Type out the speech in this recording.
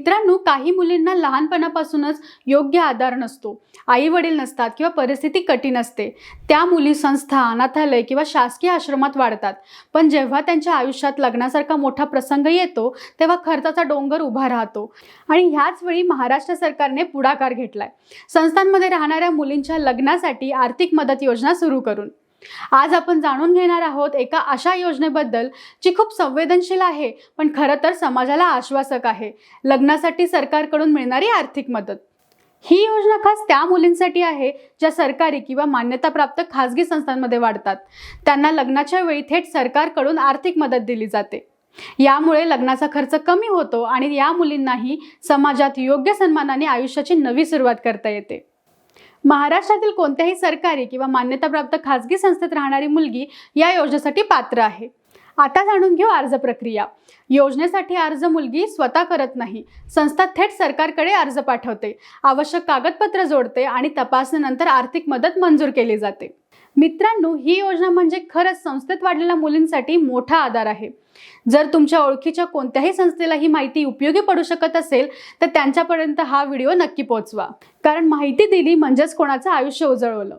मित्रांनो, काही मुलींना लहानपणापासूनच योग्य आधार नसतो, आई वडील नसतात किंवा परिस्थिती कठीण असते. त्या मुली संस्था, अनाथालय किंवा शासकीय आश्रमात वाढतात. पण जेव्हा त्यांच्या आयुष्यात लग्नासारखा मोठा प्रसंग येतो तेव्हा खर्चाचा डोंगर उभा राहतो. आणि ह्याच वेळी महाराष्ट्र सरकारने पुढाकार घेतलाय संस्थांमध्ये राहणाऱ्या मुलींच्या लग्नासाठी आर्थिक मदत योजना सुरू करून. आज आपण जाणून घेणार आहोत एका अशा योजनेबद्दल जी खूप संवेदनशील आहे पण खरं तर समाजाला आश्वासक आहे. लग्नासाठी सरकारकडून मिळणारी आर्थिक मदत. ही योजना खास त्या मुलींसाठी आहे ज्या सरकारी किंवा मान्यताप्राप्त खासगी संस्थांमध्ये वाढतात. त्यांना लग्नाच्या वेळी थेट सरकारकडून आर्थिक मदत दिली जाते. यामुळे लग्नाचा खर्च कमी होतो आणि या मुलींनाही समाजात योग्य सन्मानाने आयुष्याची नवी सुरुवात करता येते. महाराष्ट्रातील कोणत्याही सरकारी किंवा मान्यताप्राप्त खासगी संस्थेत राहणारी मुलगी या योजनेसाठी पात्र आहे. आता जाणून घेऊ अर्ज प्रक्रिया. योजनेसाठी अर्ज मुलगी स्वतः करत नाही. संस्था थेट सरकारकडे अर्ज पाठवते, आवश्यक कागदपत्र जोडते आणि तपासणीनंतर आर्थिक मदत मंजूर केली जाते. मित्रांनो, ही योजना म्हणजे खरंच संस्थेत वाढलेल्या मुलींसाठी मोठा आधार आहे. जर तुमच्या ओळखीच्या कोणत्याही संस्थेला ही माहिती उपयोगी पडू शकत असेल तर त्यांच्यापर्यंत हा व्हिडिओ नक्की पोहोचवा. कारण माहिती दिली म्हणजेच कोणाचं आयुष्य उजळवलं.